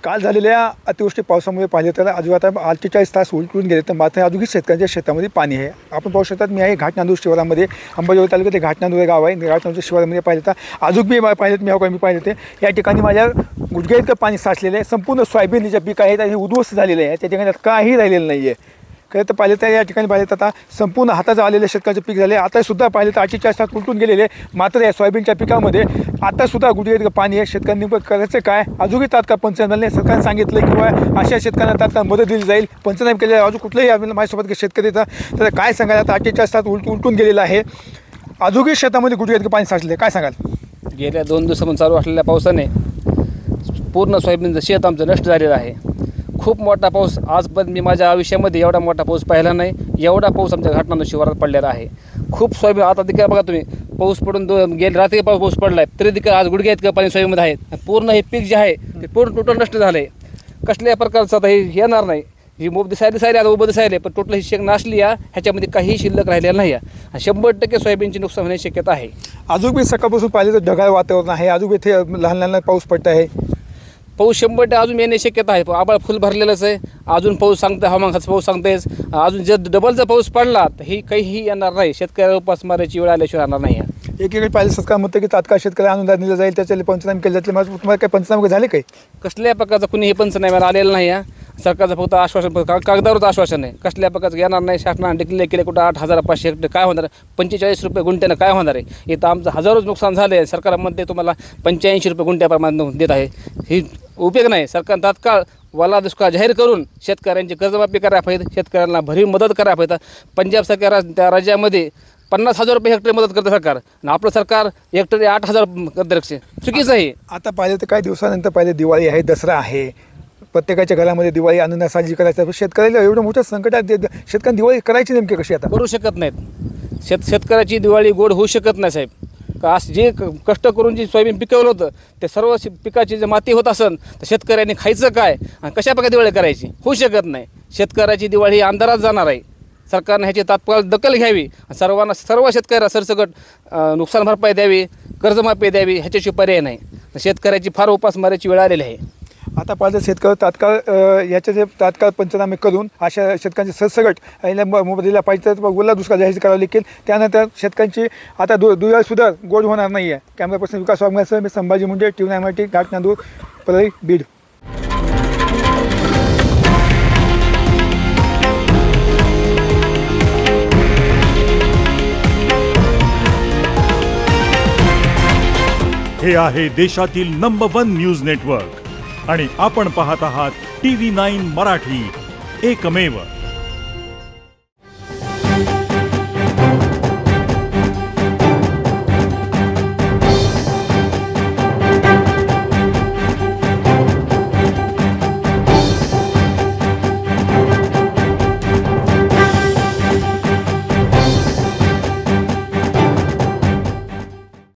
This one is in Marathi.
काल झालेल्या अतिवृष्टी पावसामुळे पाहिले तर अजून आता 48 तास उलटून गेले, तर मात्र अजूनही शेतकऱ्यांच्या शेतामध्ये पाणी आहे. आपण पाहू शकतात, मी आहे घाटनांदूर शिवारामध्ये, अंबाजोगाई तालुक्यात घाटनांदूर गाव आहे. घाटनांदूर शिवारामध्ये पाहिलं तर अजून मी पाहिले ते या ठिकाणी माझ्या गुडघ्या इतकं पाणी साचलेलं आहे. संपूर्ण सोयाबीन जे पीक आहे ते उद्ध्वस्त झालेलं आहे. त्या ठिकाणी काही राहिलेलं नाही आहे. खरं तर पाहिलं तर या ठिकाणी पाहिलं तर आता संपूर्ण हाताचं आलेलं शेतकऱ्याचं पीक झाले. आता सुद्धा पाहिलं तर 48 तास उलटून गेलेले. मात्र या सोयाबीनच्या पिकामध्ये आता सुद्धा गुडघ्या इतकं पाणी आहे. शेतकऱ्यांनी करायचं काय? अजूनही तात्काळ पंचनामे नाही. सरकारने सांगितलं किंवा अशा शेतकऱ्यांना तात्काळ मदत दिली जाईल. पंचनामे केले अजून कुठलंही माझ्यासोबत शेतकरीचा तर काय सांगाल? आता 48 तास उलटून गेलेलं आहे. अजूनही शेतामध्ये गुडघ्या इतकं पाणी साचले, काय सांगाल? गेल्या 2 दिवसापासून चालू असलेल्या पावसाने पूर्ण सोयाबीनचं शेत आमचं नष्ट झालेलं आहे. खूप मोठा पाऊस आजपर्यंत मी माझ्या आयुष्यामध्ये एवढा मोठा पाऊस पाहिला नाही. एवढा पाऊस आमच्या घाटनांदूर शिवारात पडलेला आहे. खूप सोयाबीन आता देखील बघा तुम्ही, पाऊस पडून गेले रात्री पाऊस पडला आहे, तरी देखील आज गुडघ्या इतकं पाणी सोयाबीनमध्ये आहे. पूर्ण हे पीक जे आहे ते पूर्ण टोटल नष्ट झालं आहे. कसल्या प्रकारचं आता हे येणार नाही. ही मोब दिसायला आता उभं दिसायले, पण टोटल ही शेंग नाशली या ह्याच्यामध्ये काही शिल्लक राहिलेलं नाही आहे. 100% सोयाबीनची नुकसान होण्याची शक्यता आहे. अजून मी सकाळपासून पाहिलं तर ढगाळ वातावरण आहे. अजून इथे लहान लहान पाऊस पडत आहे. पाऊस 100% अजून येण्याची शक्यता आहे. आभाळ फुल भरलेलंच आहे. अजून पाऊस सांगतं, हवामान खातं पाऊस सांगतेच. अजून जर डबलचा पाऊस पडला तर ही काहीही येणार नाही. शेतकऱ्याला उपासमारीची वेळ आल्याशिवाय राहणार नाही. एकीकडे पाहिलं सरकार म्हणतं की तात्काळ शेतकऱ्याला अनुदान दिलं जाईल, त्याचे पंचनामे केले जातील. मग तुम्हाला काही पंचनामे झाले काही? कसल्या प्रकारचं कुणीही पंचनाम्याला आलेलं नाही आहे. सरकारचं फक्त आश्वासन, कागदावरच आश्वासन आहे. कसल्या प्रकारचं येणार नाही. शासनाने डिक्लेअर केले कुठं 8,500 हेक्टर काय होणार? 45 रुपये गुंठ्यानं काय होणार आहे? इथं आमचं हजारोच नुकसान झालं आहे. सरकारमध्ये तुम्हाला 85 रुपये गुंठ्याप्रमाणे देत आहे. ही उपयोग नाही. सरकारने तात्काळ वाला दुष्काळ जाहीर करून शेतकऱ्यांची कर्जमाफी करायला पाहिजे. शेतकऱ्यांना भरीव मदत करायला पाहिजे. पंजाब सरकार त्या राज्यामध्ये 50,000 रुपये हेक्टर मदत करतं सरकार, आणि आपलं सरकार हेक्टरी 8,000 करतं. चुकीचं आहे. आता पाहिलं तर काही दिवसानंतर पाहिलं दिवाळी आहे, दसरा आहे. प्रत्येकाच्या घरामध्ये दिवाळी आनंद साजरी करायचं. शेतकऱ्याला एवढं मोठं संकट आहे. शेतकऱ्यांनी दिवाळी करायची नेमकी कशी? आता करू शकत नाहीत. शेतकऱ्याची दिवाळी गोड होऊ शकत नाही साहेब. का जे कष्ट करून जी सोयाबीन पिकवलं होतं ते सर्व पिकाची जर माती होत असेल तर शेतकऱ्यांनी खायचं काय आणि कशा प्रकारे दिवाळी करायची? होऊ शकत नाही. शेतकऱ्याची दिवाळी ही अंधारात जाणार आहे. सरकारने ह्याची तात्काळ दखल घ्यावी. सर्व शेतकऱ्याला सरसकट नुकसान भरपाई द्यावी, कर्जमाफी द्यावी. ह्याच्याशिवाय पर्याय नाही. शेतकऱ्याची फार उपासमारीची वेळ आलेली आहे. आता पाहिलं शेतकरी तात्काळ याचे जे तात्काळ पंचनामे करून अशा शेतकऱ्यांची सरसकट दिला पाहिजे. तर ओला दुष्काळ जाहीर करावा लागेल. त्यानंतर शेतकऱ्यांची आता दुधाळीसुद्धा गोड होणार नाही आहे. कॅमेरापर्सन विकास वाघमारेसह मी संभाजी मुंडे, TV9 मराठी, घाटनांदूर, परळी, बीड. हे आहे देशातील नंबर 1 न्यूज नेटवर्क आणि आपण पाहत आहात TV9 मराठी, एकमेव.